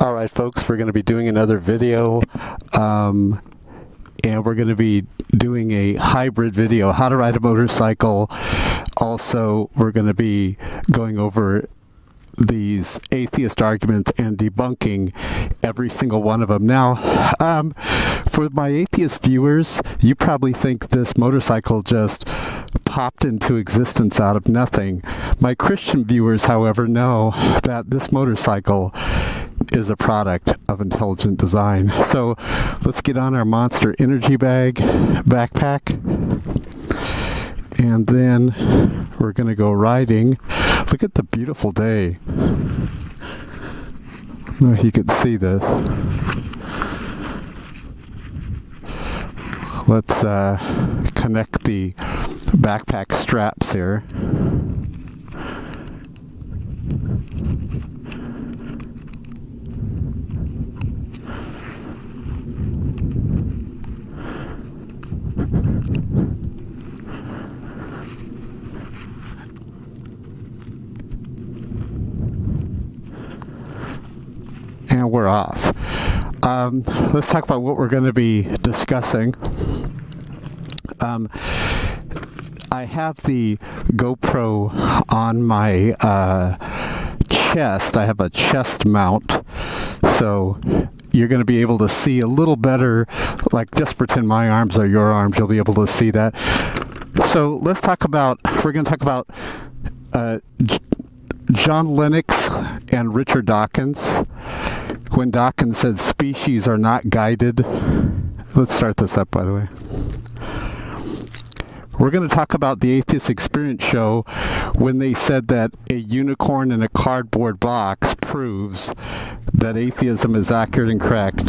All right, folks, we're going to be doing another video, and we're going to be doing a hybrid video, how to ride a motorcycle. Also, we're going to be going over these atheist arguments and debunking every single one of them. Now, for my atheist viewers, you probably think this motorcycle just popped into existence out of nothing. My Christian viewers, however, know that this motorcycle is a product of intelligent design. So let's get on our Monster Energy backpack, and then we're going to go riding. Look at the beautiful day. I don't know if you can see this. Let's connect the backpack straps here. And we're off. Let's talk about what we're going to be discussing. I have the GoPro on my chest. I have a chest mount, so you're going to be able to see a little better. Like, just pretend my arms are your arms. You'll be able to see that. So let's talk about, we're going to talk about John Lennox and Richard Dawkins. When Dawkins said species are not guided. Let's start this up, by the way. We're going to talk about the Atheist Experience Show when they said that a unicorn in a cardboard box proves that atheism is accurate and correct.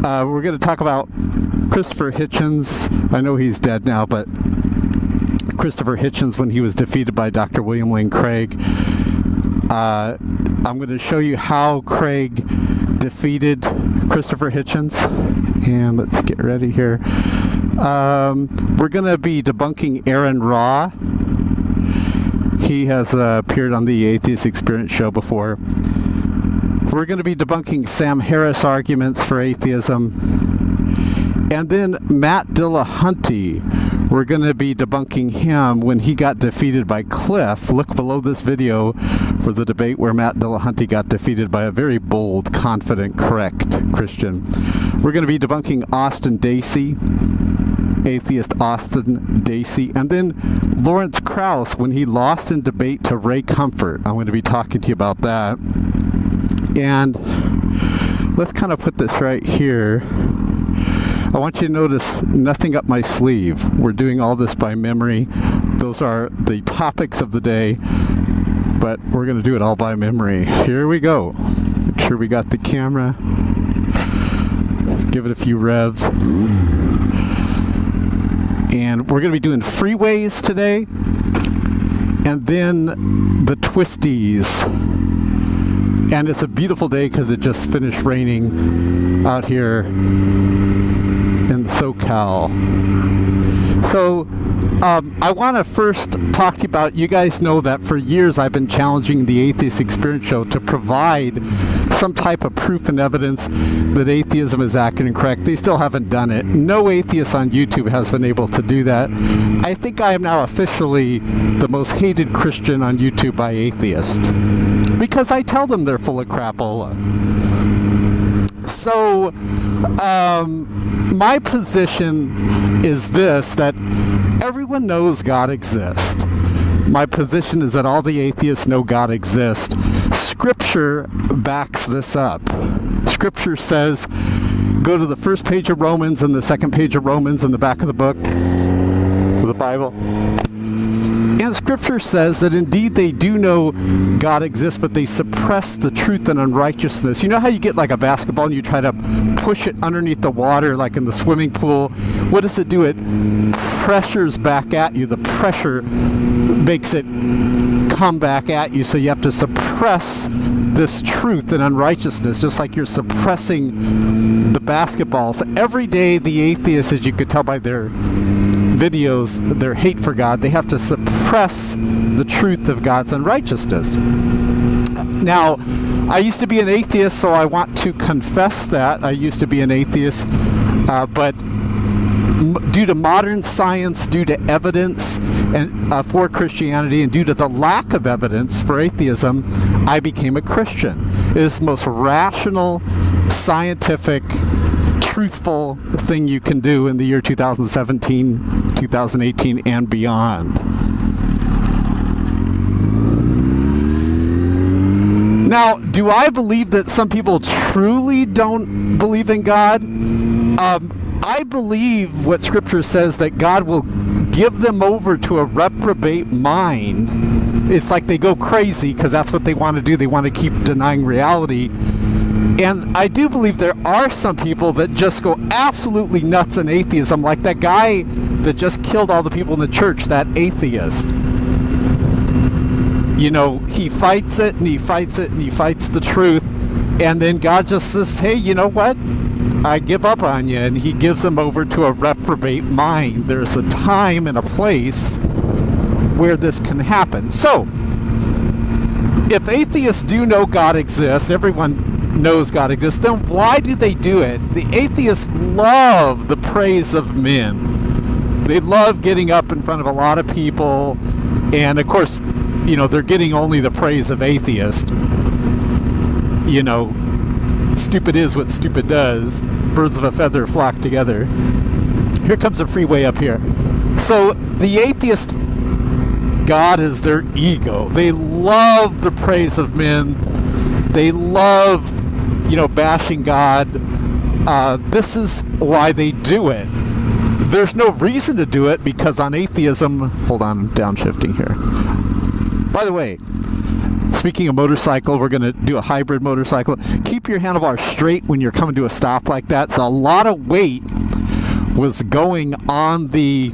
We're going to talk about Christopher Hitchens. I know he's dead now, but Christopher Hitchens, when he was defeated by Dr. William Lane Craig. I'm going to show you how Craig defeated Christopher Hitchens. And let's get ready here. We're going to be debunking Aaron Ra. He has appeared on the Atheist Experience Show before. We're going to be debunking Sam Harris arguments for atheism. And then Matt Dillahunty. We're going to be debunking him when he got defeated by Cliff. Look below this video for the debate where Matt Dillahunty got defeated by a very bold, confident, correct Christian. We're going to be debunking Austin Dacey, atheist Austin Dacey, and then Lawrence Krauss when he lost in debate to Ray Comfort. I'm going to be talking to you about that. And let's kind of put this right here. I want you to notice nothing up my sleeve. We're doing all this by memory. Those are the topics of the day, but we're going to do it all by memory. Here we go. Make sure we got the camera. Give it a few revs. And we're going to be doing freeways today, and then the twisties. And it's a beautiful day because it just finished raining out here in SoCal. So I want to first talk to you about, you guys know that for years I've been challenging the Atheist Experience Show to provide some type of proof and evidence that atheism is accurate and correct. They still haven't done it. No atheist on YouTube has been able to do that. I think I am now officially the most hated Christian on YouTube by atheists, because I tell them they're full of crapola. So, my position is this, that everyone knows God exists. My position is that all the atheists know God exists. Scripture backs this up. Scripture says, go to the first page of Romans and the second page of Romans in the back of the book, of the Bible. And Scripture says that indeed they do know God exists, but they suppress the truth and unrighteousness. You know how you get like a basketball and you try to push it underneath the water, like in the swimming pool? What does it do? It pressures back at you. The pressure makes it come back at you, so you have to suppress this truth and unrighteousness, just like you're suppressing the basketball. So every day the atheists, as you could tell by their videos, their hate for God, they have to suppress the truth of God's unrighteousness. Now, I used to be an atheist, so I want to confess that. I used to be an atheist, but due to modern science, due to evidence and for Christianity, and due to the lack of evidence for atheism, I became a Christian. It is the most rational, scientific, truthful thing you can do in the year 2017, 2018, and beyond. Now, do I believe that some people truly don't believe in God? I believe what Scripture says, that God will give them over to a reprobate mind. It's like they go crazy because that's what they want to do. They want to keep denying reality. And I do believe there are some people that just go absolutely nuts in atheism, like that guy that just killed all the people in the church, that atheist. You know, he fights it and he fights it and he fights the truth, and then God just says, hey, you know what? I give up on you, and he gives them over to a reprobate mind. There's a time and a place where this can happen. So, if atheists do know God exists, everyone knows God exists, then why do they do it? The atheists love the praise of men. They love getting up in front of a lot of people, and of course, you know, they're getting only the praise of atheists. You know, stupid is what stupid does. Birds of a feather flock together. Here comes a freeway up here. So the atheist, God is their ego. They love the praise of men. They love, you know, bashing God. This is why they do it. There's no reason to do it, because on atheism, hold on, I'm downshifting here. By the way, speaking of motorcycle, we're going to do a hybrid motorcycle. Keep your handlebars straight when you're coming to a stop like that. So a lot of weight was going on these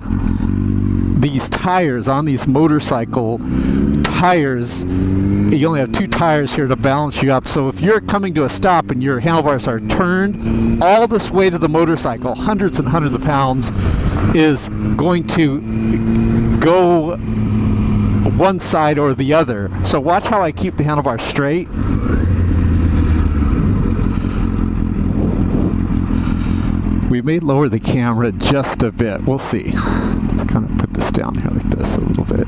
tires, on these motorcycle tires. You only have 2 tires here to balance you up. So if you're coming to a stop and your handlebars are turned, all this weight of the motorcycle, hundreds and hundreds of pounds, is going to go one side or the other. So watch how I keep the handlebar straight. We may lower the camera just a bit. We'll see. Let's kind of put this down here like this a little bit.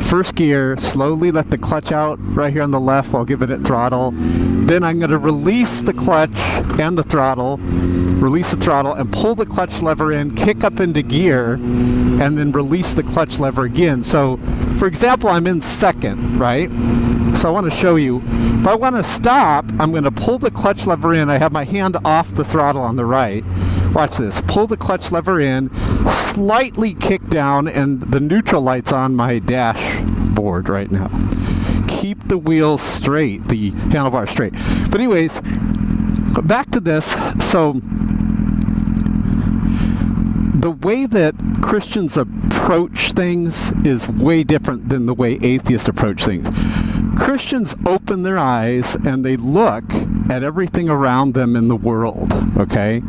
First gear, slowly let the clutch out right here on the left while giving it throttle. Then I'm going to release the clutch and the throttle. Release the throttle and pull the clutch lever in, kick up into gear, and then release the clutch lever again. So, for example, I'm in second, right? So I want to show you. If I want to stop, I'm going to pull the clutch lever in. I have my hand off the throttle on the right. Watch this. Pull the clutch lever in, slightly kick down, and the neutral light's on my dashboard right now. Keep the wheel straight, the handlebar straight. But anyways, back to this. So the way that Christians approach things is way different than the way atheists approach things. Christians open their eyes and they look at everything around them in the world, okay?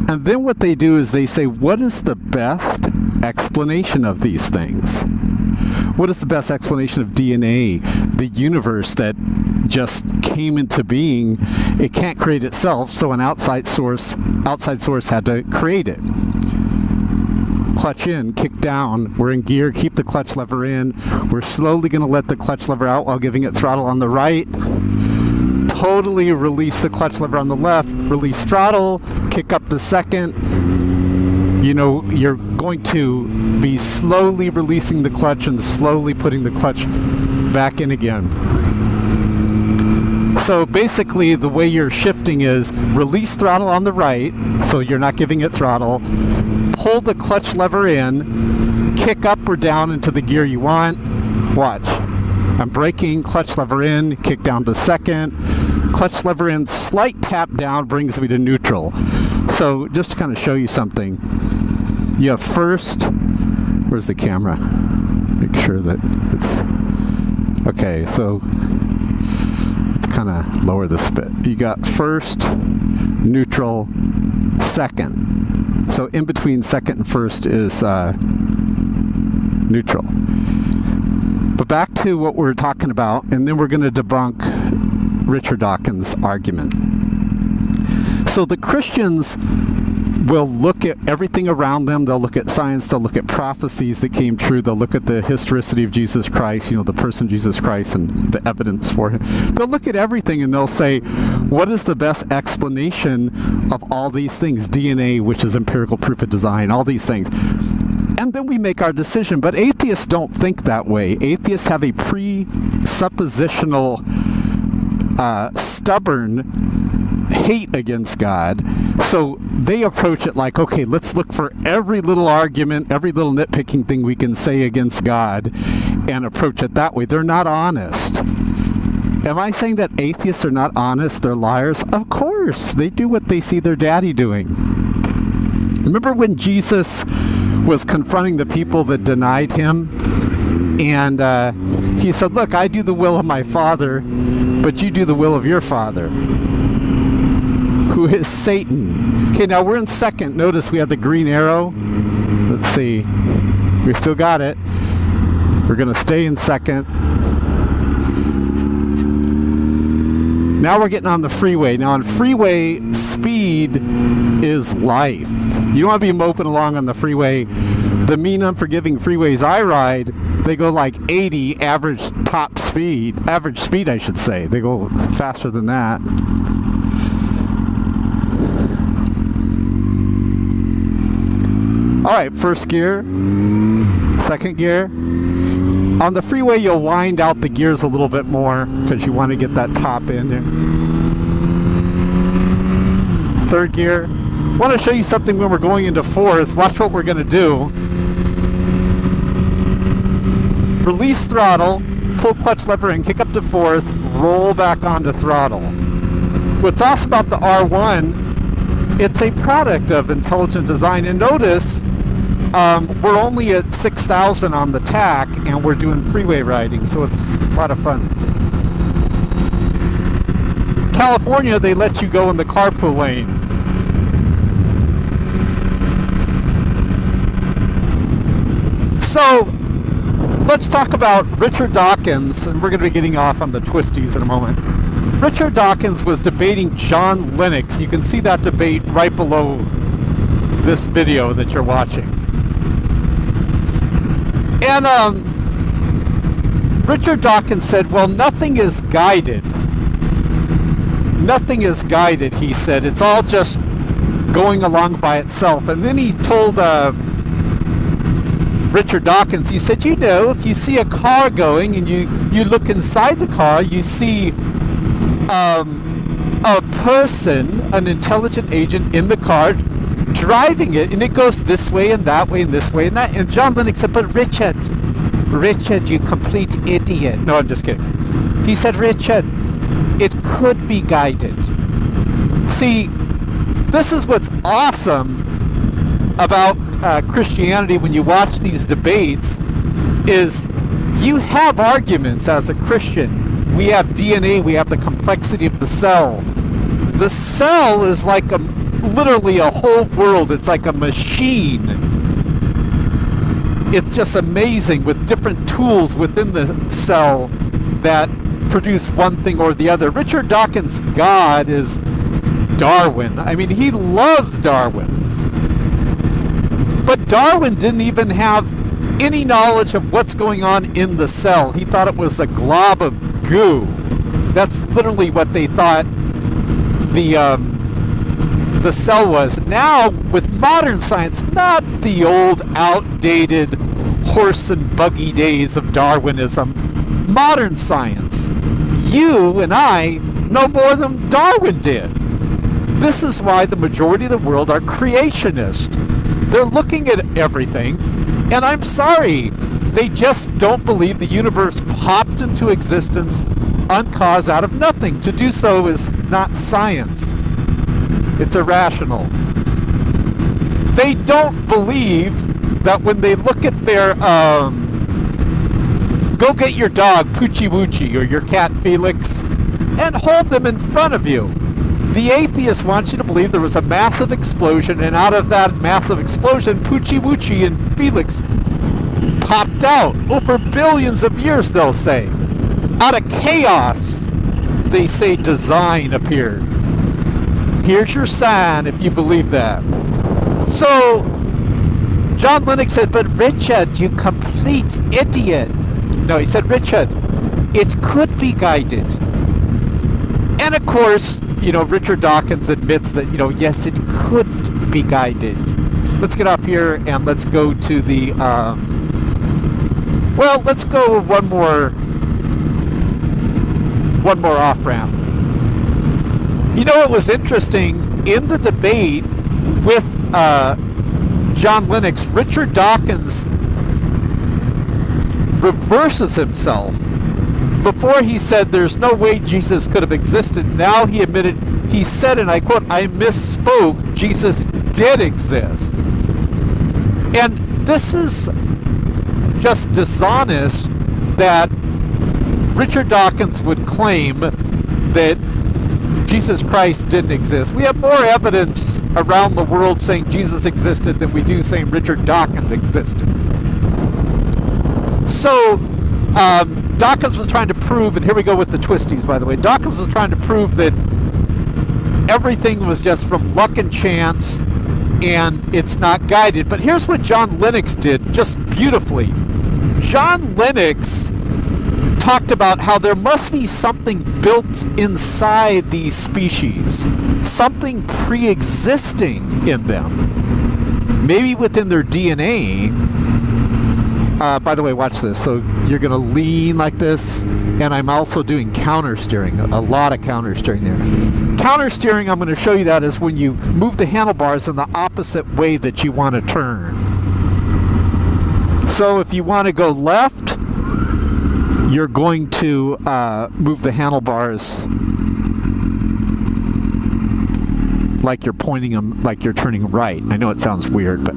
And then what they do is they say, what is the best explanation of these things? What is the best explanation of DNA, the universe that just came into being? It can't create itself, so an outside source had to create it. Clutch in, kick down, we're in gear, keep the clutch lever in. We're slowly going to let the clutch lever out while giving it throttle on the right. Totally release the clutch lever on the left, release throttle, kick up to second. You know, you're going to be slowly releasing the clutch and slowly putting the clutch back in again. So basically the way you're shifting is release throttle on the right, so you're not giving it throttle, pull the clutch lever in, kick up or down into the gear you want. Watch. I'm braking, clutch lever in, kick down to second, clutch lever in, slight tap down brings me to neutral. So just to kind of show you something, you have first, where's the camera? Make sure that it's, okay, so let's kind of lower this a bit. You got first, neutral, second. So in between second and first is neutral. But back to what we're talking about, and then we're going to debunk Richard Dawkins' argument. So the Christians will look at everything around them. They'll look at science. They'll look at prophecies that came true. They'll look at the historicity of Jesus Christ, the person Jesus Christ and the evidence for him. They'll look at everything and they'll say, what is the best explanation of all these things? DNA, which is empirical proof of design, all these things. And then we make our decision. But atheists don't think that way. Atheists have a presuppositional, stubborn hate against God. So they approach it like, okay, let's look for every little argument, every little nitpicking thing we can say against God and approach it that way. They're not honest. Am I saying that atheists are not honest? They're liars? Of course. They do what they see their daddy doing. Remember when Jesus was confronting the people that denied him? And he said, look, I do the will of my Father, but you do the will of your father, who is Satan. Okay, now we're in second. Notice we have the green arrow. Let's see. We still got it. We're going to stay in second. Now we're getting on the freeway. Now on freeway, speed is life. You don't want to be moping along on the freeway. The mean, unforgiving freeways I ride, they go like 80 average speed, I should say. They go faster than that. All right, first gear, second gear. On the freeway, you'll wind out the gears a little bit more because you want to get that top in there. Third gear. I want to show you something when we're going into fourth. Watch what we're going to do. Release throttle, pull clutch lever and kick up to fourth, roll back onto throttle. What's awesome about the R1, it's a product of intelligent design. And notice, we're only at 6,000 on the tack and we're doing freeway riding, so it's a lot of fun. California, they let you go in the carpool lane. So, let's talk about Richard Dawkins, and we're going to be getting off on the twisties in a moment. Richard Dawkins was debating John Lennox. You can see that debate right below this video that you're watching. And Richard Dawkins said, well, nothing is guided. Nothing is guided, he said. It's all just going along by itself. And then he told Richard Dawkins, he said, if you see a car going and you look inside the car, you see a person, an intelligent agent in the car driving it, and it goes this way and that way and this way and that. And John Lennox said, but Richard, you complete idiot. No, I'm just kidding. He said, Richard, it could be guided. See, this is what's awesome about Christianity when you watch these debates, is you have arguments as a Christian. We have DNA, we have the complexity of the cell. The cell is like literally a whole world. It's like a machine. It's just amazing with different tools within the cell that produce one thing or the other. Richard Dawkins' God is Darwin. I mean, he loves Darwin. But Darwin didn't even have any knowledge of what's going on in the cell. He thought it was a glob of goo. That's literally what they thought the cell was. Now, with modern science, not the old, outdated horse and buggy days of Darwinism, modern science, you and I know more than Darwin did. This is why the majority of the world are creationists. They're looking at everything, and I'm sorry, they just don't believe the universe popped into existence uncaused out of nothing. To do so is not science. It's irrational. They don't believe that when they look at their, go get your dog, Poochie Woochie, or your cat, Felix, and hold them in front of you. The atheist wants you to believe there was a massive explosion, and out of that massive explosion, Poochie Woochie and Felix popped out over billions of years, they'll say. Out of chaos, they say design appeared. Here's your sign if you believe that. So John Lennox said, but Richard, you complete idiot. No, he said, Richard, it could be guided. And of course, Richard Dawkins admits that, yes, it could be guided. Let's get up here and let's go to the, let's go one more off-ramp. It was interesting, in the debate with John Lennox, Richard Dawkins reverses himself. Before he said there's no way Jesus could have existed, now he admitted, he said, and I quote, I misspoke, Jesus did exist. And this is just dishonest that Richard Dawkins would claim that Jesus Christ didn't exist. We have more evidence around the world saying Jesus existed than we do saying Richard Dawkins existed. So, Dawkins was trying to prove, and here we go with the twisties, by the way. Dawkins was trying to prove that everything was just from luck and chance, and it's not guided. But here's what John Lennox did just beautifully. John Lennox talked about how there must be something built inside these species, something pre-existing in them, maybe within their DNA. By the way, watch this. So you're going to lean like this, and I'm also doing counter steering, a lot of counter steering there. Counter steering, I'm going to show you that, is when you move the handlebars in the opposite way that you want to turn. So if you want to go left, you're going to move the handlebars like you're pointing them, like you're turning right. I know it sounds weird, but...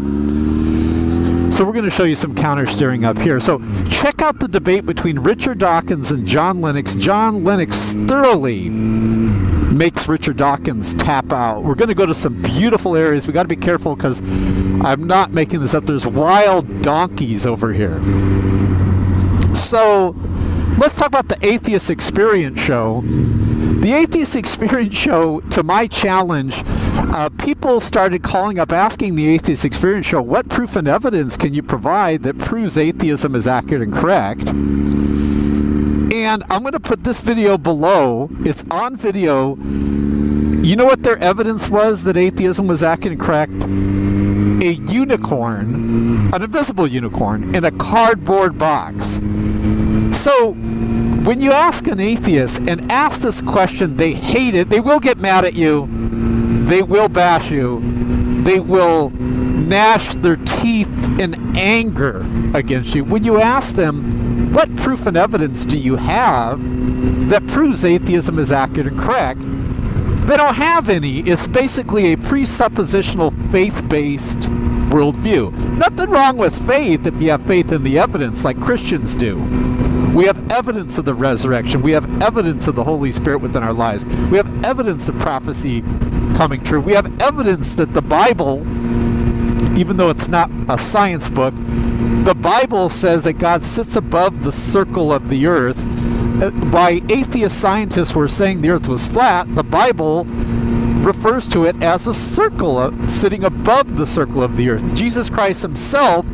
So we're going to show you some counter steering up here. So check out the debate between Richard Dawkins and John Lennox. John Lennox thoroughly makes Richard Dawkins tap out. We're going to go to some beautiful areas. We got to be careful because I'm not making this up. There's wild donkeys over here. So let's talk about the Atheist Experience Show. The Atheist Experience Show, to my challenge, people started calling up asking the Atheist Experience Show, what proof and evidence can you provide that proves atheism is accurate and correct? And I'm going to put this video below. It's on video. You know what their evidence was that atheism was accurate and correct? A unicorn, an invisible unicorn, in a cardboard box. So when you ask an atheist and ask this question, they hate it. They will get mad at you. They will bash you. They will gnash their teeth in anger against you. When you ask them, what proof and evidence do you have that proves atheism is accurate and correct? They don't have any. It's basically a presuppositional faith-based worldview. Nothing wrong with faith if you have faith in the evidence like Christians do. We have evidence of the resurrection. We have evidence of the Holy Spirit within our lives. We have evidence of prophecy coming true. We have evidence that the Bible, even though it's not a science book, the Bible says that God sits above the circle of the earth. By atheist scientists who are saying the earth was flat, the Bible refers to it as a circle sitting above the circle of the earth. Jesus Christ himself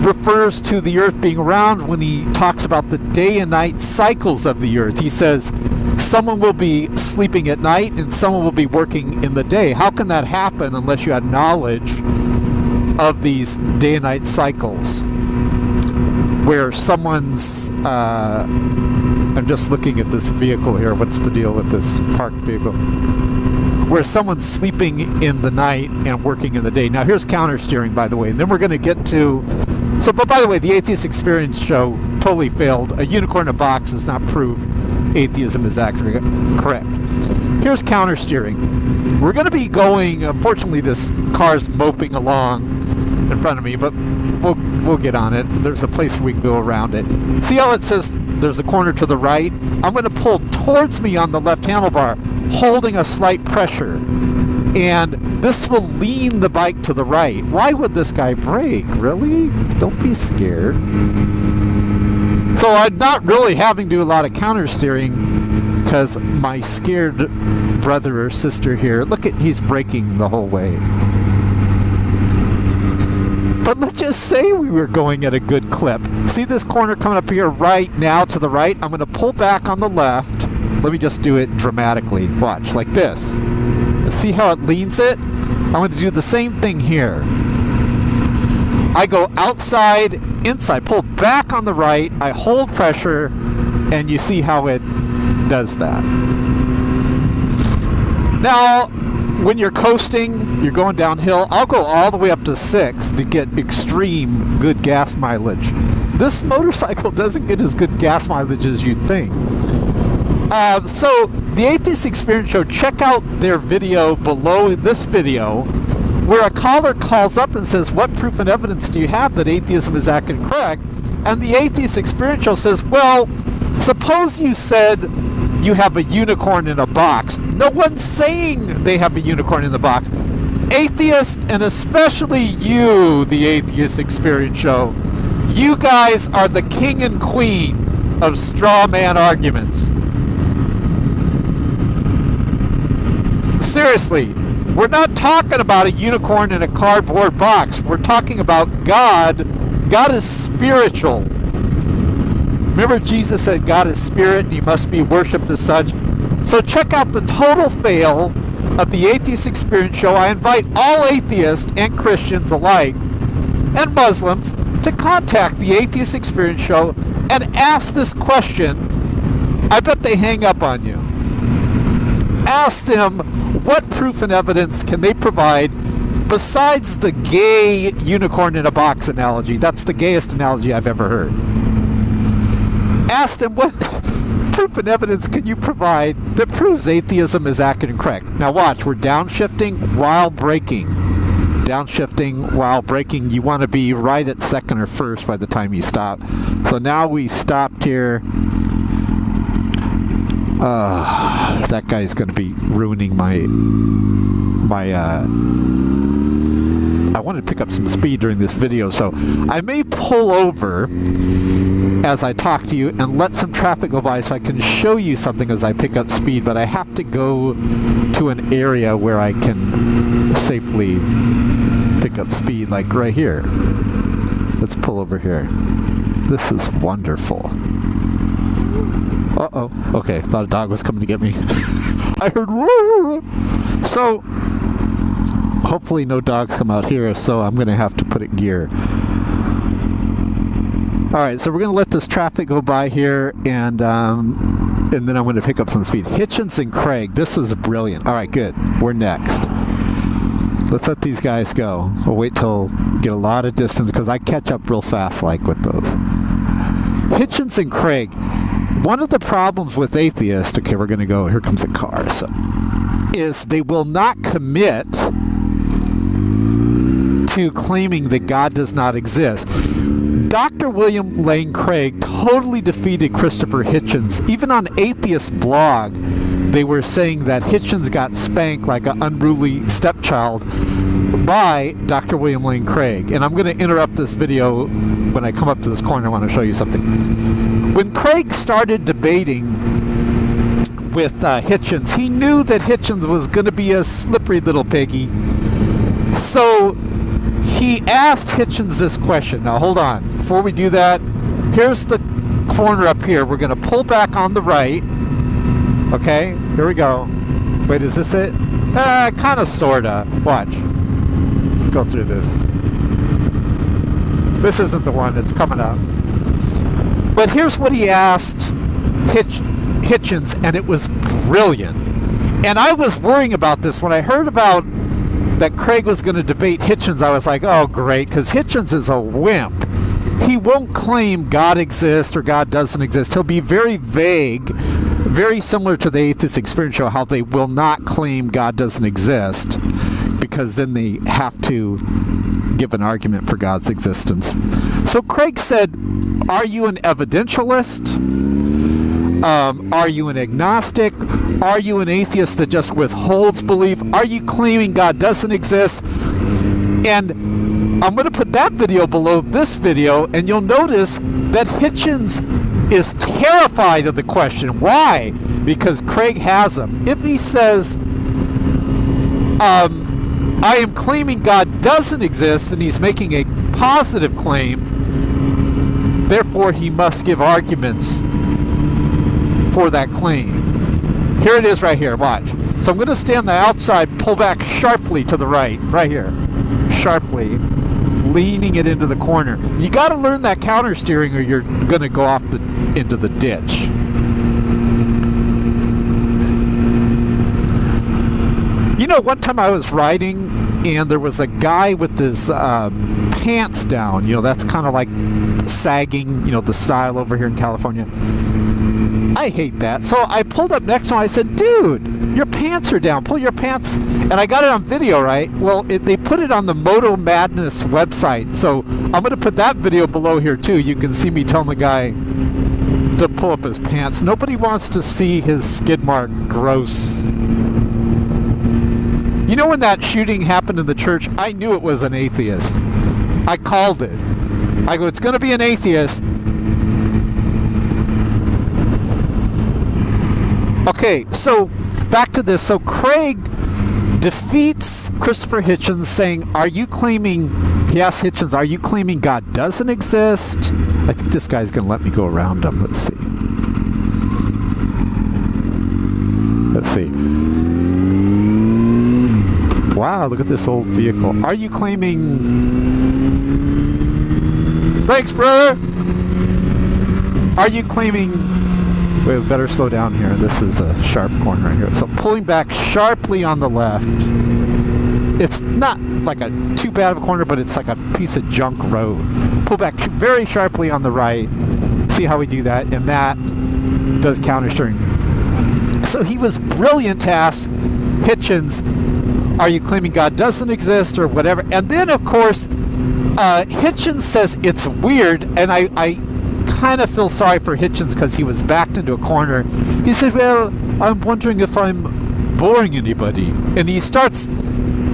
refers to the earth being round when he talks about the day and night cycles of the earth. He says someone will be sleeping at night and someone will be working in the day. How can that happen unless you had knowledge of these day and night cycles where someone's I'm just looking at this vehicle here. What's the deal with this parked vehicle? Where someone's sleeping in the night and working in the day. Now here's counter steering, by the way, and then we're going to get to... So, but by the way, the Atheist Experience Show totally failed. A unicorn in a box does not prove atheism is actually correct. Here's counter steering. We're going to be going... Unfortunately, this car's moping along in front of me, but we'll get on it. There's a place we can go around it. See how it says there's a corner to the right? I'm going to pull towards me on the left handlebar, holding a slight pressure. And this will lean the bike to the right. Why would this guy brake? Really? Don't be scared. So I'm not really having to do a lot of counter steering because my scared brother or sister here, look at, he's braking the whole way. But let's just say we were going at a good clip. See this corner coming up here right now to the right? I'm going to pull back on the left. Let me just do it dramatically. Watch, like this. See how it leans it? I'm going to do the same thing here. I go outside, inside, pull back on the right, I hold pressure, and you see how it does that. Now, when you're coasting, you're going downhill, I'll go all the way up to 6 to get extreme good gas mileage. This motorcycle doesn't get as good gas mileage as you think. So, the Atheist Experience Show, check out their video below this video, where a caller calls up and says, what proof and evidence do you have that atheism is accurate and correct? And the Atheist Experience Show says, well, suppose you said you have a unicorn in a box. No one's saying they have a unicorn in the box. Atheists, and especially you, the Atheist Experience Show, you guys are the king and queen of straw man arguments. Seriously, we're not talking about a unicorn in a cardboard box. We're talking about God. God is spiritual. Remember Jesus said God is spirit and he must be worshipped as such. So check out the total fail of the Atheist Experience Show. I invite all atheists and Christians alike and Muslims to contact the Atheist Experience Show and ask this question. I bet they hang up on you. Ask them, what proof and evidence can they provide besides the gay unicorn in a box analogy? That's the gayest analogy I've ever heard. Ask them, what proof and evidence can you provide that proves atheism is accurate and correct? Now watch, we're downshifting while braking. Downshifting while braking. You want to be right at second or first by the time you stop. So now we stopped here. That guy's going to be ruining my I wanted to pick up some speed during this video, so I may pull over as I talk to you and let some traffic go by so I can show you something as I pick up speed, but I have to go to an area where I can safely pick up speed, like right here. Let's pull over here. This is wonderful. Uh-oh. Okay, thought a dog was coming to get me. I heard roar. So, hopefully no dogs come out here, so I'm going to have to put it gear. Alright, so we're going to let this traffic go by here, and then I'm going to pick up some speed. Hitchens and Craig, this is brilliant. Alright, good. We're next. Let's let these guys go. We'll wait till get a lot of distance, because I catch up real fast like with those. Hitchens and Craig. One of the problems with atheists, okay, we're going to go, here comes a car, so, is they will not commit to claiming that God does not exist. Dr. William Lane Craig totally defeated Christopher Hitchens. Even on Atheist blog, they were saying that Hitchens got spanked like an unruly stepchild by Dr. William Lane Craig. And I'm going to interrupt this video when I come up to this corner. I want to show you something. When Craig started debating with Hitchens, he knew that Hitchens was going to be a slippery little piggy. So he asked Hitchens this question. Now hold on. Before we do that, here's the corner up here. We're going to pull back on the right. Okay, here we go. Wait, is this it? Kind of, sort of. Watch. Let's go through this. This isn't the one. It's coming up. But here's what he asked Hitchens, and it was brilliant. And I was worrying about this. When I heard about that Craig was going to debate Hitchens, I was like, oh, great, because Hitchens is a wimp. He won't claim God exists or God doesn't exist. He'll be very vague, very similar to the Atheist Experience Show, how they will not claim God doesn't exist, because then they have to give an argument for God's existence. So Craig said, are you an evidentialist? Are you an agnostic? Are you an atheist that just withholds belief? Are you claiming God doesn't exist? And I'm going to put that video below this video, and you'll notice that Hitchens is terrified of the question. Why? Because Craig has him. If he says, I am claiming God doesn't exist, and he's making a positive claim, therefore he must give arguments for that claim. Here it is right here, watch. So I'm going to stay on the outside, pull back sharply to the right here. Sharply, leaning it into the corner. You got to learn that counter steering or you're going to go off into the ditch. You know, one time I was riding and there was a guy with his pants down. You know, that's kind of like sagging, you know, the style over here in California. I hate that. So I pulled up next to him. I said, dude, your pants are down. Pull your pants. And I got it on video, right? Well, they put it on the Moto Madness website. So I'm going to put that video below here, too. You can see me telling the guy to pull up his pants. Nobody wants to see his skid mark. Gross. You know, when that shooting happened in the church, I knew it was an atheist. I called it. I go, it's going to be an atheist. Okay, so back to this. So Craig defeats Christopher Hitchens, saying, are you claiming, he asked Hitchens, are you claiming God doesn't exist? I think this guy's going to let me go around him. Let's see. Let's see. Wow, look at this old vehicle. Are you claiming... Thanks, brother! Are you claiming... Wait, better slow down here. This is a sharp corner right here. So pulling back sharply on the left. It's not like a too bad of a corner, but it's like a piece of junk road. Pull back very sharply on the right. See how we do that? And that does counter steering. So he was brilliant to ask Hitchens, are you claiming God doesn't exist or whatever? And then, of course, Hitchens says it's weird, and I kind of feel sorry for Hitchens because he was backed into a corner. He said, well, I'm wondering if I'm boring anybody. And he starts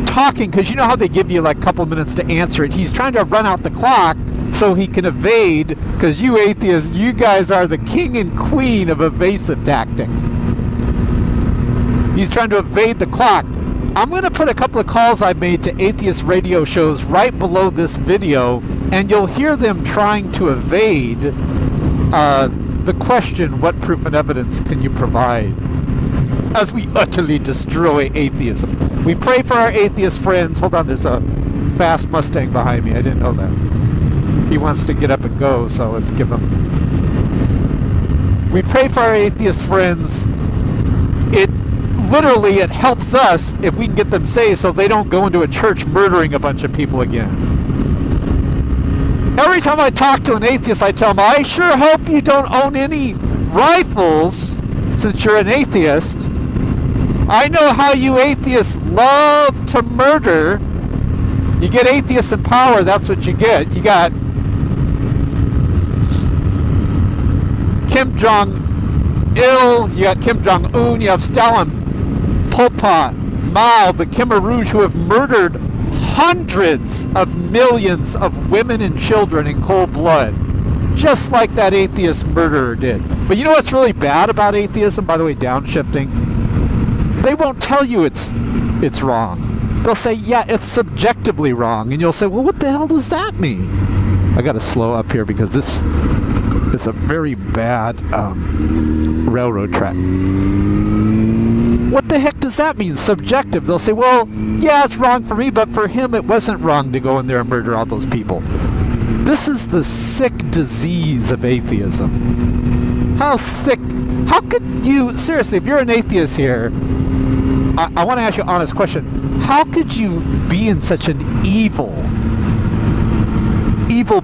talking, because you know how they give you like a couple minutes to answer it. He's trying to run out the clock so he can evade, because you atheists, you guys are the king and queen of evasive tactics. He's trying to evade the clock. I'm going to put a couple of calls I made to atheist radio shows right below this video, and you'll hear them trying to evade the question, what proof and evidence can you provide as we utterly destroy atheism? We pray for our atheist friends. Hold on, there's a fast Mustang behind me. I didn't know that. He wants to get up and go, so let's give him... We pray for our atheist friends. Literally, it helps us if we can get them saved so they don't go into a church murdering a bunch of people again. Every time I talk to an atheist, I tell them, I sure hope you don't own any rifles since you're an atheist. I know how you atheists love to murder. You get atheists in power, that's what you get. You got Kim Jong-il, you got Kim Jong-un, you have Stalin, Pol Pot, Mao, the Khmer Rouge, who have murdered hundreds of millions of women and children in cold blood, just like that atheist murderer did. But you know what's really bad about atheism, by the way, downshifting? They won't tell you it's wrong. They'll say, yeah, it's subjectively wrong. And you'll say, well, what the hell does that mean? I got to slow up here because this is a very bad railroad track. What the heck does that mean, subjective? They'll say, well, yeah, it's wrong for me, but for him it wasn't wrong to go in there and murder all those people. This is the sick disease of atheism. How sick? How could you, seriously, if you're an atheist here, I want to ask you an honest question. How could you be in such an evil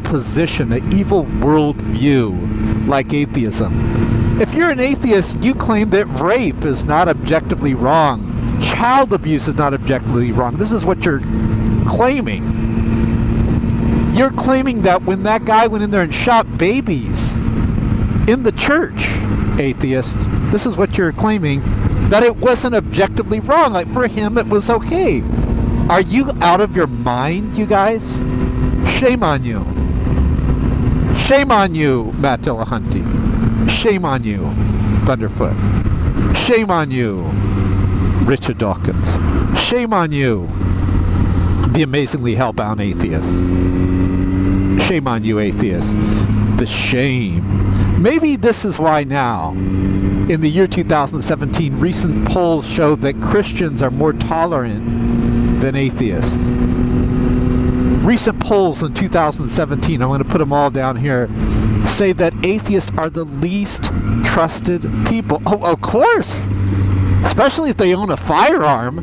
position, an evil worldview like atheism? If you're an atheist, you claim that rape is not objectively wrong. Child abuse is not objectively wrong. This is what you're claiming. You're claiming that when that guy went in there and shot babies in the church, atheist, this is what you're claiming, that it wasn't objectively wrong. Like, for him, it was okay. Are you out of your mind, you guys? Shame on you. Shame on you, Matt Dillahunty. Shame on you, Thunderfoot. Shame on you, Richard Dawkins. Shame on you, the amazingly hellbound atheist. Shame on you, atheists. The shame. Maybe this is why now, in the year 2017, recent polls show that Christians are more tolerant than atheists. Recent polls in 2017, I'm going to put them all down here, say that atheists are the least trusted people. Oh, of course! Especially if they own a firearm.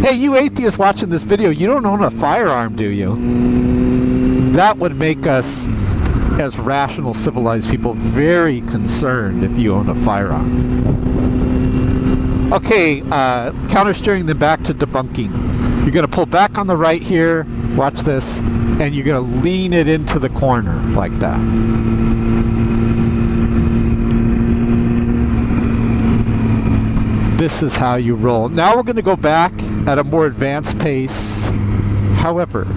Hey, you atheists watching this video, you don't own a firearm, do you? That would make us, as rational, civilized people, very concerned if you own a firearm. Okay, counter-steering them back to debunking. You're going to pull back on the right here, watch this, and you're going to lean it into the corner like that. This is how you roll. Now we're going to go back at a more advanced pace. However,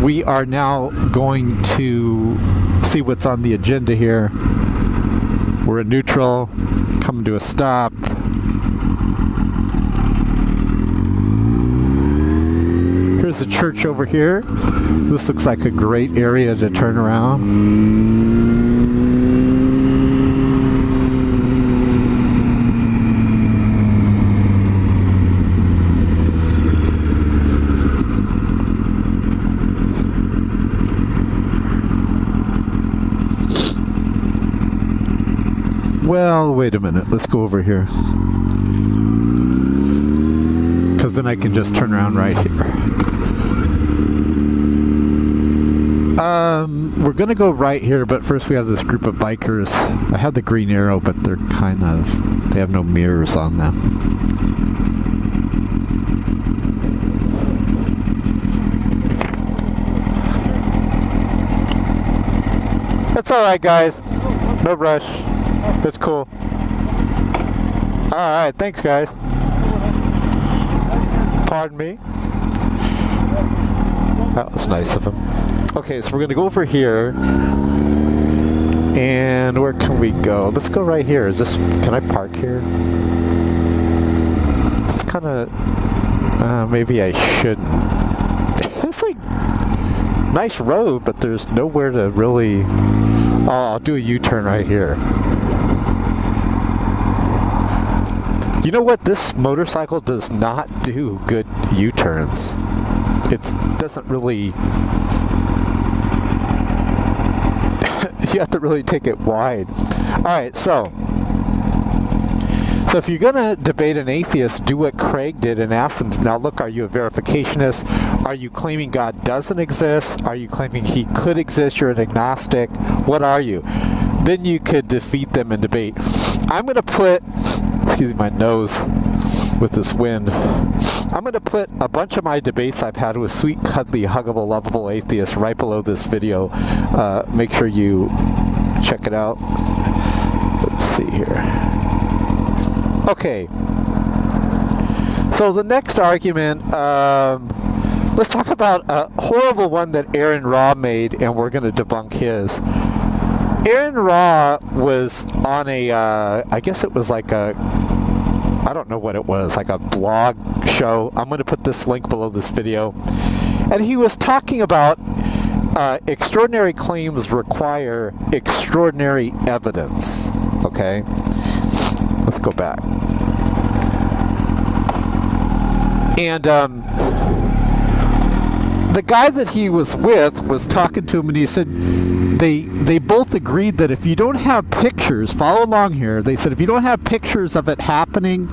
we are now going to see what's on the agenda here. We're in neutral, coming to a stop. Here's a church over here. This looks like a great area to turn around. Well, wait a minute. Let's go over here. Because then I can just turn around right here. We're going to go right here, but first we have this group of bikers. I have the green arrow, but they're they have no mirrors on them. That's alright, guys. No rush. That's cool. Alright, thanks, guys. Pardon me. That was nice of him. Okay, so we're going to go over here. And where can we go? Let's go right here. Can I park here? It's kind of... maybe I shouldn't. It's like... nice road, but there's nowhere to really... Oh, I'll do a U-turn right here. You know what? This motorcycle does not do good U-turns. It doesn't really... you have to really take it wide. Alright, so if you're going to debate an atheist, do what Craig did and ask them, now look, are you a verificationist? Are you claiming God doesn't exist? Are you claiming he could exist? You're an agnostic? What are you? Then you could defeat them in debate. I'm going to put... excuse my nose with this wind. I'm going to put a bunch of my debates I've had with sweet, cuddly, huggable, lovable atheists right below this video. Make sure you check it out. Let's see here. Okay. So the next argument, let's talk about a horrible one that Aaron Ra made, and we're going to debunk his. Aaron Ra was on a, I guess it was like a, I don't know what it was, like a blog show. I'm going to put this link below this video. And he was talking about extraordinary claims require extraordinary evidence. Okay? Let's go back. And the guy that he was with was talking to him, and he said they both agreed that if you don't have pictures, follow along here, they said if you don't have pictures of it happening,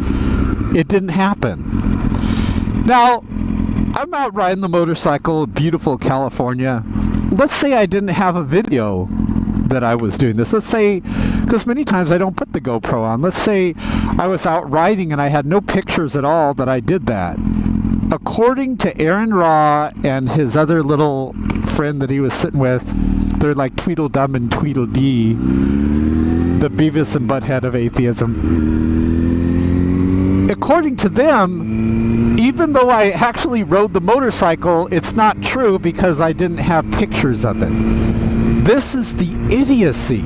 it didn't happen. Now, I'm out riding the motorcycle, beautiful California. Let's say I didn't have a video that I was doing this. Let's say, because many times I don't put the GoPro on. Let's say I was out riding and I had no pictures at all that I did that. According to Aaron Ra and his other little friend that he was sitting with, they're like Tweedledum and Tweedledee, the Beavis and Butthead of atheism. According to them, even though I actually rode the motorcycle, it's not true because I didn't have pictures of it. This is the idiocy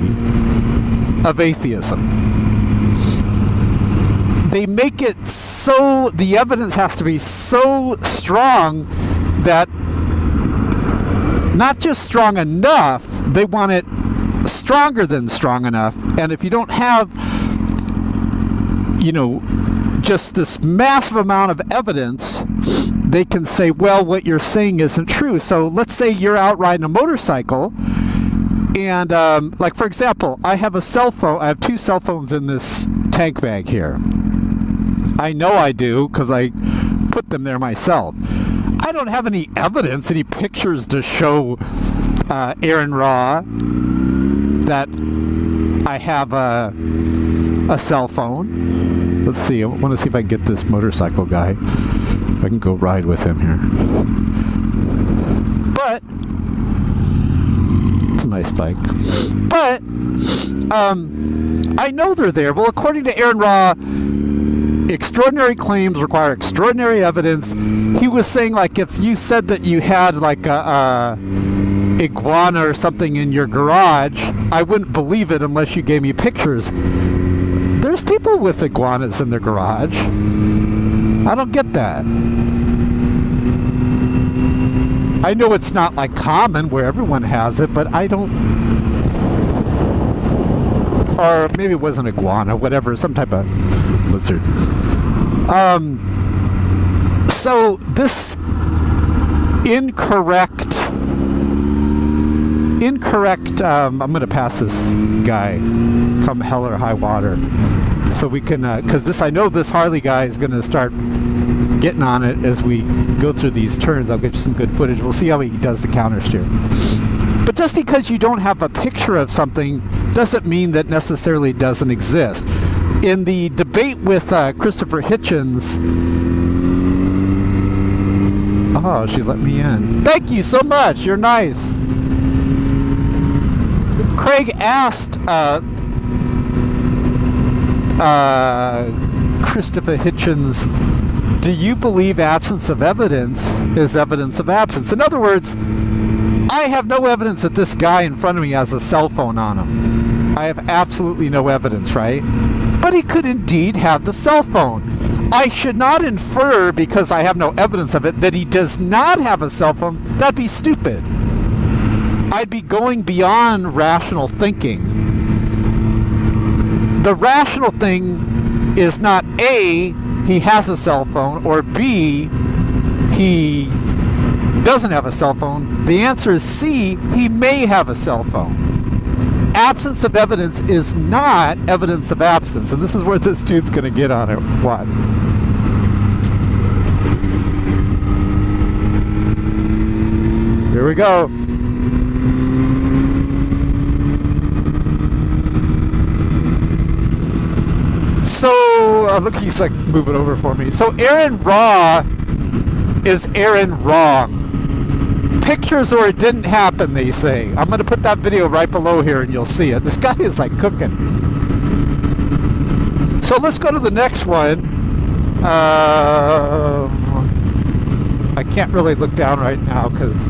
of atheism. They make it so, the evidence has to be so strong that not just strong enough, they want it stronger than strong enough. And if you don't have, just this massive amount of evidence, they can say, well, what you're saying isn't true. So let's say you're out riding a motorcycle, and like, for example, I have a cell phone. I have 2 cell phones in this tank bag here. I know I do because I put them there myself. I don't have any evidence, any pictures to show Aaron Ra that I have a cell phone. Let's see. I want to see if I can get this motorcycle guy. If I can go ride with him here. But it's a nice bike. But I know they're there. Well, according to Aaron Ra, extraordinary claims require extraordinary evidence. He was saying, like, if you said that you had like a iguana or something in your garage, I wouldn't believe it unless you gave me pictures. There's people with iguanas in their garage. I don't get that. I know it's not like common where everyone has it, but I don't. Or maybe it was an iguana, whatever, some type of lizard. So this incorrect, I'm going to pass this guy come hell or high water. So we can, because I know this Harley guy is going to start getting on it as we go through these turns. I'll get you some good footage. We'll see how he does the counter steer. But just because you don't have a picture of something doesn't mean that necessarily it doesn't exist. In the debate with Christopher Hitchens, oh, she let me in. Thank you so much. You're nice. Craig asked Christopher Hitchens, do you believe absence of evidence is evidence of absence? In other words, I have no evidence that this guy in front of me has a cell phone on him. I have absolutely no evidence, right? But he could indeed have the cell phone. I should not infer, because I have no evidence of it, that he does not have a cell phone. That'd be stupid. I'd be going beyond rational thinking. The rational thing is not A, he has a cell phone, or B, he doesn't have a cell phone. The answer is C, he may have a cell phone. Absence of evidence is not evidence of absence. And this is where this dude's going to get on it. What? Here we go. So, look, he's like moving over for me. So Aaron Ra is Aaron wrong. Pictures or it didn't happen, they say. I'm going to put that video right below here and you'll see it. This guy is like cooking. So let's go to the next one. I can't really look down right now because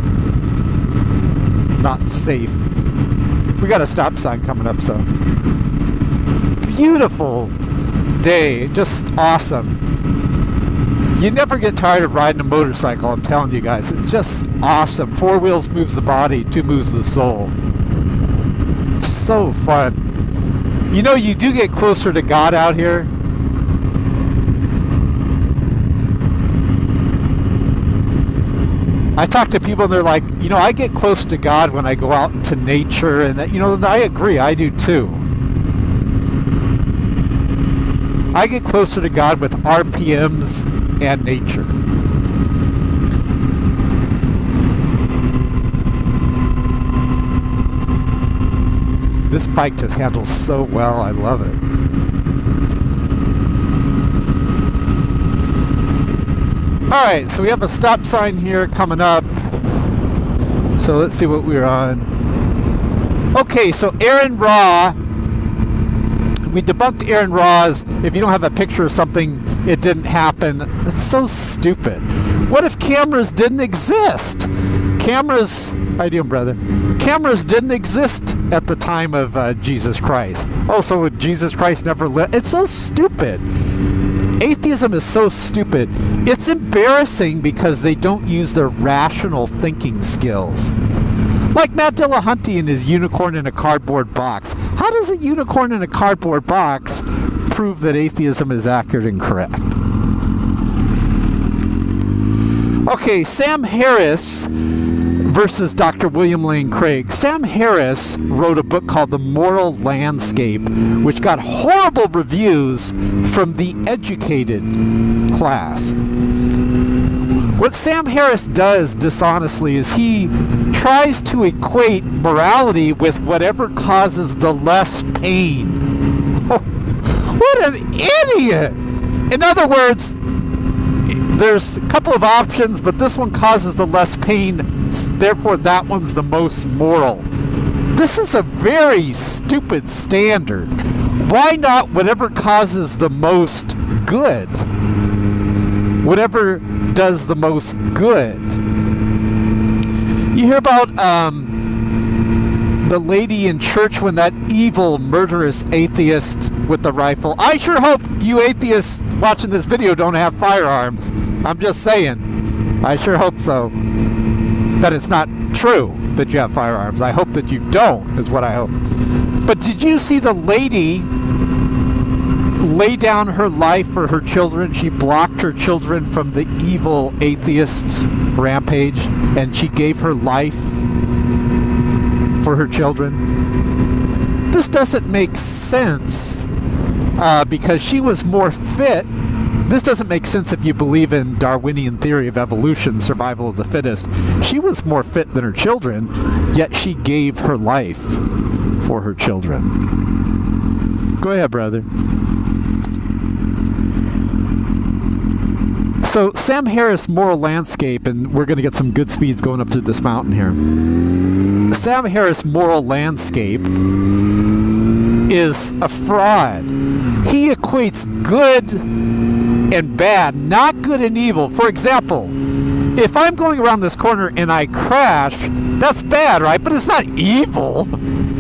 not safe. We got a stop sign coming up, so. Beautiful day. Just awesome. You never get tired of riding a motorcycle, I'm telling you guys. It's just awesome. 4 wheels moves the body, 2 moves the soul. So fun. You know, you do get closer to God out here. I talk to people and they're like, you know, I get close to God when I go out into nature, and that, you know, I agree, I do too. I get closer to God with RPMs and nature. This bike just handles so well, I love it. Alright, so we have a stop sign here coming up. So let's see what we're on. Okay, so Aaron Ra. We debunked Aaron Ra's, if you don't have a picture of something, it didn't happen. It's so stupid. What if cameras didn't exist? Cameras How you doing, brother? Cameras didn't exist at the time of Jesus Christ. Oh, so Jesus Christ never lived? It's so stupid. Atheism is so stupid. It's embarrassing because they don't use their rational thinking skills. Like Matt Dillahunty and his unicorn in a cardboard box. How does a unicorn in a cardboard box prove that atheism is accurate and correct? Okay, Sam Harris versus Dr. William Lane Craig. Sam Harris wrote a book called The Moral Landscape, which got horrible reviews from the educated class. What Sam Harris does dishonestly is he tries to equate morality with whatever causes the less pain. What an idiot! In other words, there's a couple of options, but this one causes the less pain, therefore that one's the most moral. This is a very stupid standard. Why not whatever causes the most good? Whatever does the most good. You hear about the lady in church when that evil, murderous atheist with the rifle. I sure hope you atheists watching this video don't have firearms. I'm just saying. I sure hope so. That it's not true that you have firearms. I hope that you don't, is what I hope. But did you see the lady lay down her life for her children? She blocked her children from the evil atheist rampage, and she gave her life for her children. This doesn't make sense because she was more fit. This doesn't make sense if you believe in Darwinian theory of evolution, survival of the fittest. She was more fit than her children, yet she gave her life for her children. Go ahead, brother. So Sam Harris, Moral Landscape, and we're going to get some good speeds going up to this mountain here. Sam Harris, Moral Landscape is a fraud. He equates good and bad, not good and evil. For example, if I'm going around this corner and I crash, that's bad, right? But it's not evil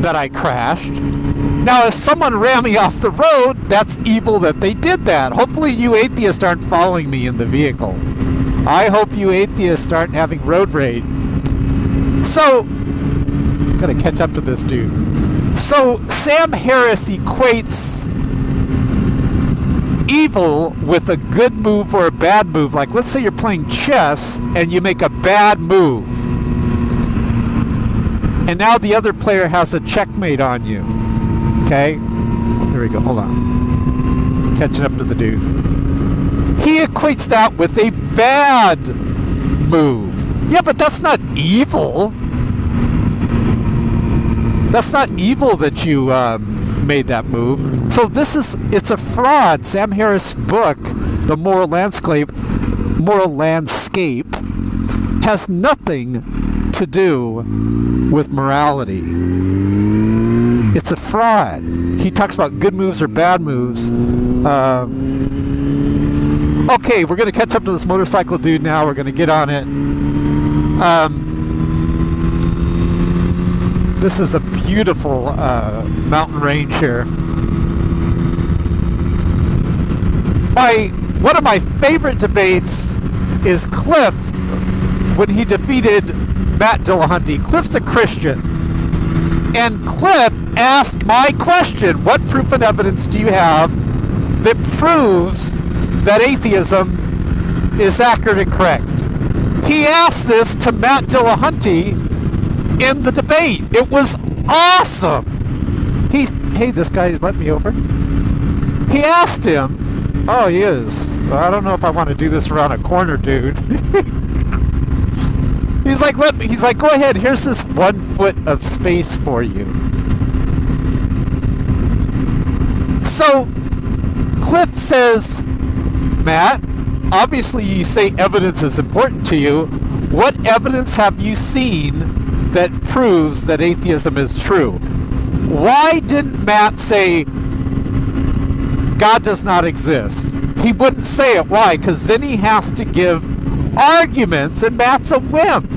that I crashed. Now, if someone ran me off the road, that's evil that they did that. Hopefully you atheists aren't following me in the vehicle. I hope you atheists aren't having road rage. So, gotta catch up to this dude. So, Sam Harris equates evil with a good move or a bad move. Like, let's say you're playing chess and you make a bad move. And now the other player has a checkmate on you. Okay? Here we go. Hold on. Catching up to the dude. He equates that with a bad move. Yeah, but that's not evil. That's not evil that you made that move. So it's a fraud. Sam Harris' book, The Moral Landscape, has nothing to do with morality. It's a fraud. He talks about good moves or bad moves. Okay, we're going to catch up to this motorcycle dude now. We're going to get on it. This is a beautiful mountain range here. One of my favorite debates is Cliff when he defeated Matt Dillahunty. Cliff's a Christian. And Cliff asked my question, what proof and evidence do you have that proves that atheism is accurate and correct? He asked this to Matt Dillahunty in the debate. It was awesome. Hey, this guy let me over. He asked him, oh, he is. I don't know if I want to do this around a corner, dude. He's like, go ahead, here's this 1 foot of space for you. So, Cliff says, Matt, obviously you say evidence is important to you. What evidence have you seen that proves that atheism is true? Why didn't Matt say God does not exist? He wouldn't say it. Why? Because then he has to give arguments, and Matt's a wimp.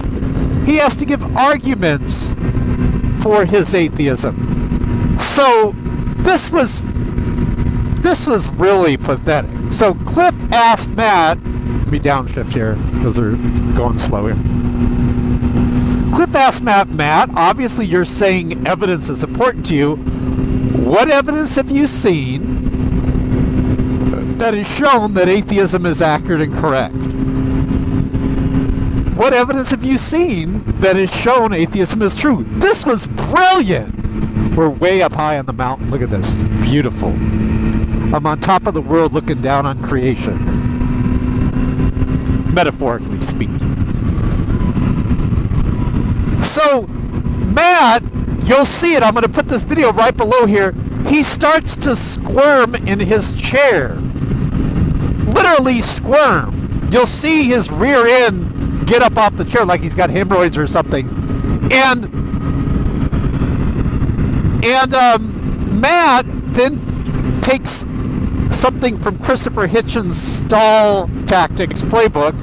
he has to give arguments for his atheism. So this was really pathetic. So Cliff asked Matt, let me downshift here because they're going slow here. Cliff asked Matt, obviously you're saying evidence is important to you. What evidence have you seen that has shown that atheism is accurate and correct? What evidence have you seen that has shown atheism is true? This was brilliant. We're way up high on the mountain. Look at this. Beautiful. I'm on top of the world looking down on creation. Metaphorically speaking. So, Matt, you'll see it. I'm going to put this video right below here. He starts to squirm in his chair. Literally squirm. You'll see his rear end get up off the chair like he's got hemorrhoids or something. And Matt then takes something from Christopher Hitchens' stall tactics playbook,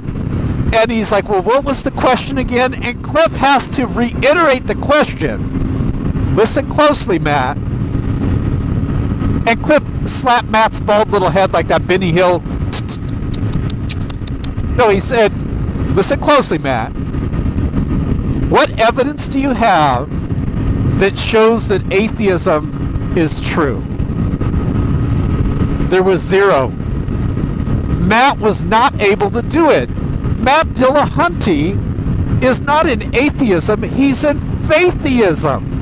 and he's like, well, what was the question again? And Cliff has to reiterate the question. Listen closely, Matt. And Cliff slapped Matt's bald little head like that Benny Hill. No, he said, listen closely, Matt. What evidence do you have that shows that atheism is true? There was zero. Matt was not able to do it. Matt Dillahunty is not in atheism, he's in faiththeism.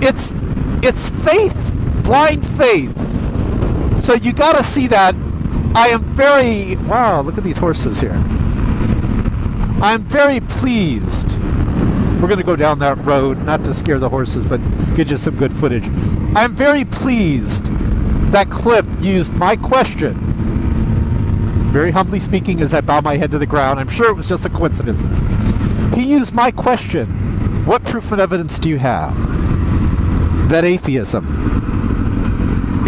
It's faith, blind faith. So you gotta see that. I am very, wow, look at these horses here. I'm very pleased. We're going to go down that road, not to scare the horses, but get you some good footage. I'm very pleased that Cliff used my question, very humbly speaking as I bow my head to the ground. I'm sure it was just a coincidence. He used my question, what proof and evidence do you have that atheism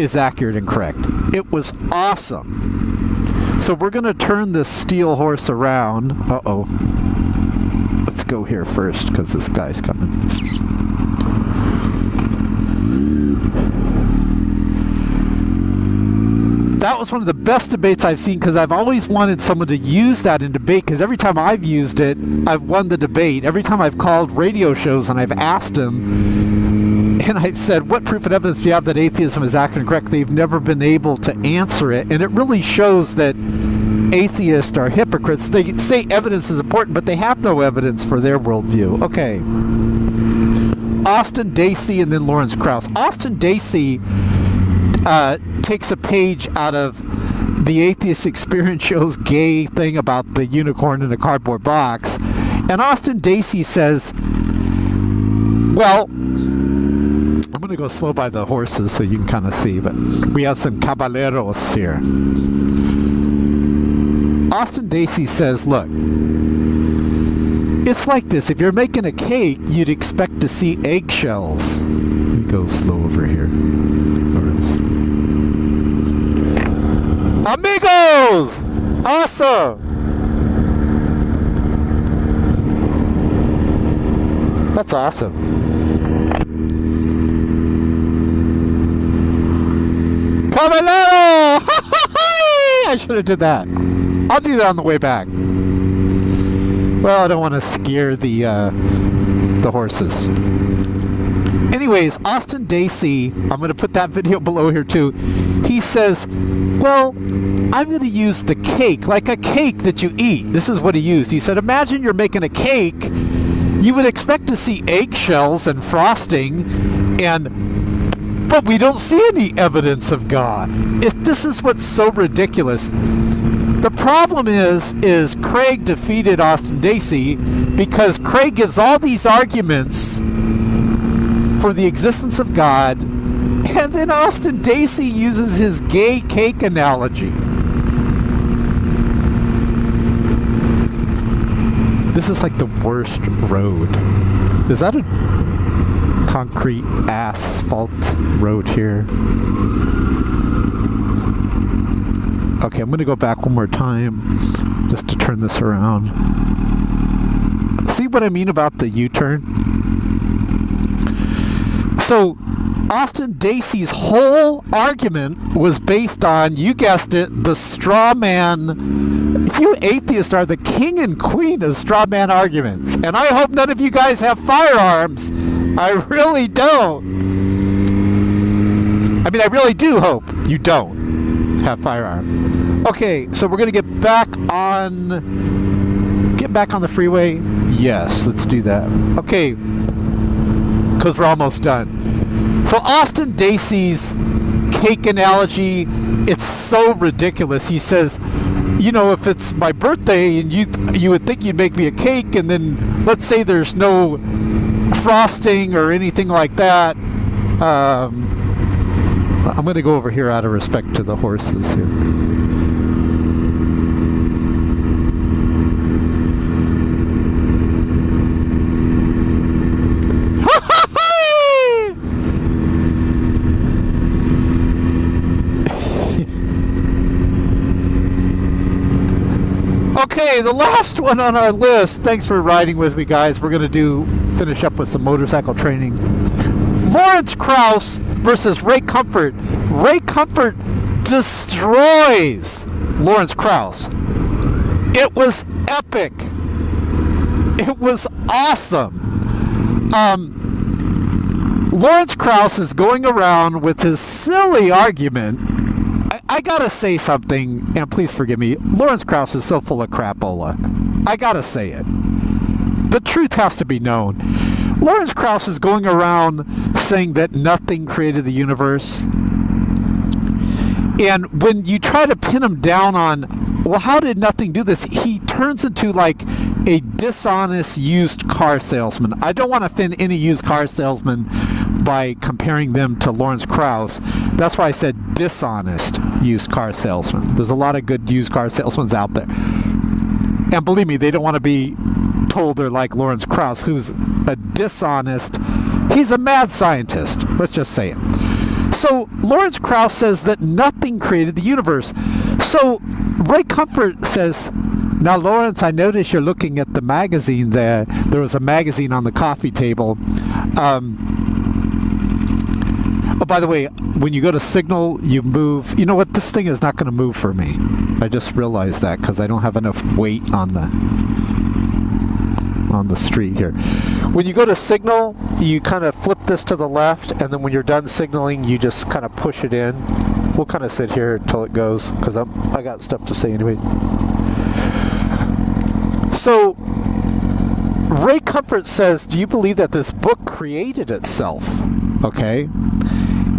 is accurate and correct? It was awesome. So we're going to turn this steel horse around. Uh-oh. Let's go here first because this guy's coming. That was one of the best debates I've seen because I've always wanted someone to use that in debate, because every time I've used it, I've won the debate. Every time I've called radio shows and I've asked them, and I've said, what proof and evidence do you have that atheism is accurate and correct? They've never been able to answer it. And it really shows that atheists are hypocrites. They say evidence is important, but they have no evidence for their worldview. Okay. Austin Dacey and then Lawrence Krauss. Austin Dacey takes a page out of the Atheist Experience Show's gay thing about the unicorn in a cardboard box. And Austin Dacey says, well, I'm going to go slow by the horses so you can kind of see, but we have some caballeros here. Austin Dacey says, look, it's like this. If you're making a cake, you'd expect to see eggshells. Let me go slow over here. Amigos! Awesome! That's awesome. Caballero! I should have did that. I'll do that on the way back. Well, I don't want to scare the horses. Anyways, Austin Dacey, I'm going to put that video below here too. He says, well, I'm going to use the cake, like a cake that you eat. This is what he used. He said, imagine you're making a cake. You would expect to see eggshells and frosting, but we don't see any evidence of God. If this is what's so ridiculous. The problem is Craig defeated Austin Dacey because Craig gives all these arguments for the existence of God, and then Austin Dacey uses his gay cake analogy. This is like the worst road. Is that a concrete asphalt road here? Okay, I'm going to go back one more time just to turn this around. See what I mean about the U-turn? So Austin Dacey's whole argument was based on, you guessed it, the straw man. You atheists are the king and queen of straw man arguments. And I hope none of you guys have firearms. I really don't. I mean, I really do hope you don't have firearms. Okay, so we're going to get back on the freeway. Yes, let's do that. Okay, because we're almost done. So Austin Dacey's cake analogy, it's so ridiculous. He says, you know, if it's my birthday and you would think you'd make me a cake, and then let's say there's no frosting or anything like that. I'm going to go over here out of respect to the horses here. Okay, the last one on our list. Thanks for riding with me, guys. We're going to finish up with some motorcycle training. Lawrence Krauss versus Ray Comfort. Ray Comfort destroys Lawrence Krauss. It was epic. It was awesome. Lawrence Krauss is going around with his silly argument. I gotta say something, and please forgive me. Lawrence Krauss is so full of crapola. I gotta say it. The truth has to be known. Lawrence Krauss is going around saying that nothing created the universe. And when you try to pin him down on, well, how did nothing do this? He turns into like a dishonest used car salesman. I don't want to offend any used car salesman by comparing them to Lawrence Krauss. That's why I said dishonest used car salesman. There's a lot of good used car salesmen out there. And believe me, they don't want to be told they're like Lawrence Krauss, who's a dishonest, he's a mad scientist. Let's just say it. So Lawrence Krauss says that nothing created the universe. So Ray Comfort says, now Lawrence, I notice you're looking at the magazine there. There was a magazine on the coffee table. Oh, by the way, when you go to signal, you move. You know what? This thing is not going to move for me. I just realized that because I don't have enough weight on the street here. When you go to signal, you kind of flip this to the left, and then when you're done signaling, you just kind of push it in. We'll kind of sit here until it goes because I got stuff to say anyway. So Ray Comfort says, do you believe that this book created itself? Okay.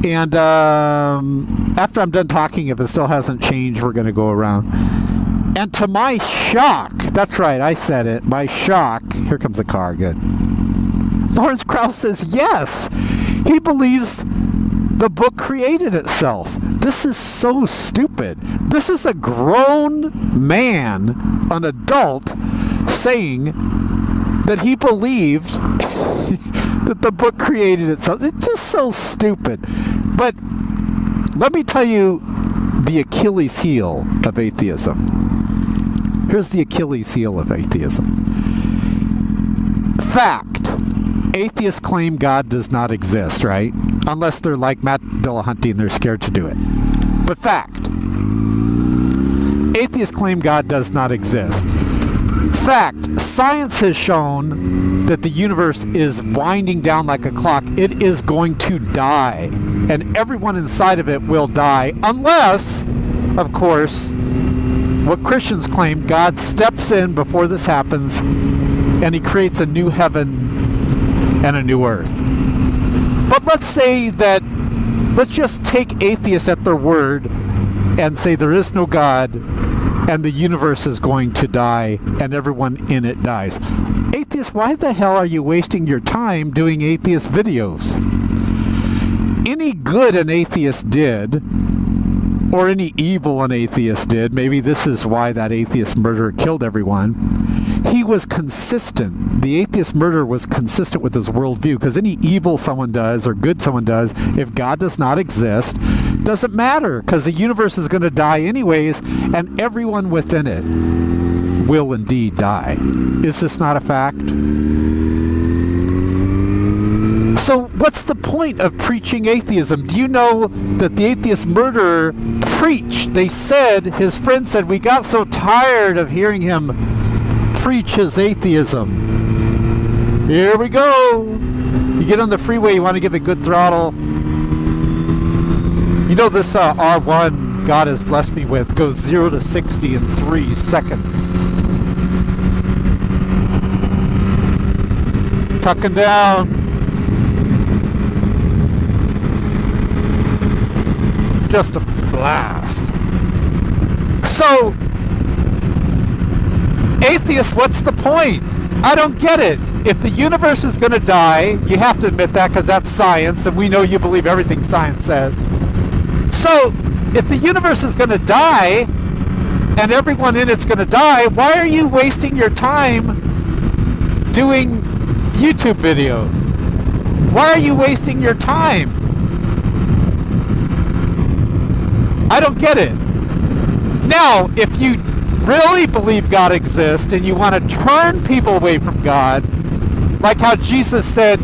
And after I'm done talking, if it still hasn't changed, we're going to go around. And to my shock, that's right, I said it, my shock, here comes a car, good. Lawrence Krauss says yes, he believes the book created itself. This is so stupid. This is a grown man, an adult, saying that he believed that the book created itself. It's just so stupid. But let me tell you the Achilles heel of atheism. Here's the Achilles heel of atheism. Fact. Atheists claim God does not exist, right? Unless they're like Matt Dillahunty and they're scared to do it. But fact. Atheists claim God does not exist. Fact, science has shown that the universe is winding down like a clock. It is going to die, and everyone inside of it will die, unless, of course, what Christians claim, God steps in before this happens, and he creates a new heaven and a new earth. But let's just take atheists at their word and say there is no God, and the universe is going to die, and everyone in it dies. Atheists, why the hell are you wasting your time doing atheist videos? Any good an atheist did, or any evil an atheist did, maybe this is why that atheist murderer killed everyone, he was consistent. The atheist murderer was consistent with his worldview, because any evil someone does, or good someone does, if God does not exist, doesn't matter, because the universe is going to die anyways, and everyone within it will indeed die. Is this not a fact? So what's the point of preaching atheism? Do you know that the atheist murderer preached? They said, his friend said, we got so tired of hearing him preach his atheism. Here we go. You get on the freeway, you want to give it good throttle. You know this R1 God has blessed me with goes 0 to 60 in 3 seconds. Tucking down. Just a blast. So, atheists, what's the point? I don't get it. If the universe is going to die, you have to admit that because that's science, and we know you believe everything science says. So, if the universe is going to die, and everyone in it's going to die, why are you wasting your time doing YouTube videos? Why are you wasting your time? I don't get it. Now, if you really believe God exists and you want to turn people away from God, like how Jesus said,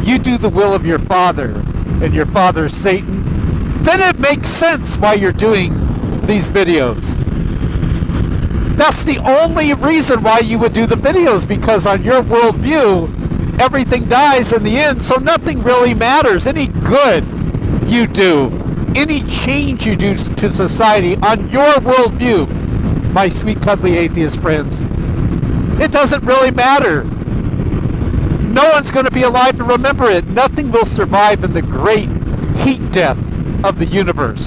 you do the will of your father, and your father is Satan, then it makes sense why you're doing these videos. That's the only reason why you would do the videos, because on your worldview, everything dies in the end, so nothing really matters. Any good you do, any change you do to society on your worldview, my sweet cuddly atheist friends, it doesn't really matter. No one's going to be alive to remember it. Nothing will survive in the great heat death of the universe.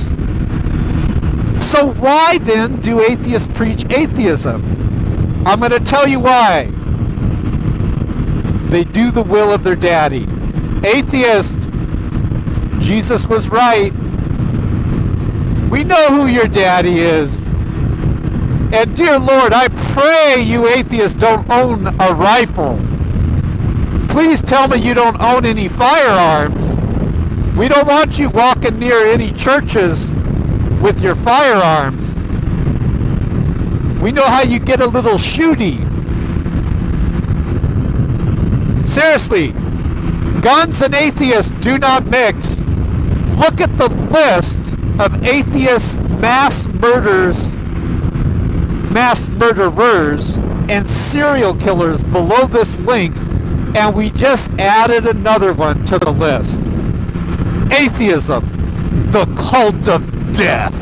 So why then do atheists preach atheism? I'm going to tell you why. They do the will of their daddy. Atheist, Jesus was right. We know who your daddy is. And dear Lord, I pray you atheists don't own a rifle. Please tell me you don't own any firearms. We don't want you walking near any churches with your firearms. We know how you get a little shooty. Seriously, guns and atheists do not mix. Look at the list of atheist mass murderers, and serial killers below this link, and we just added another one to the list. Atheism, the cult of death.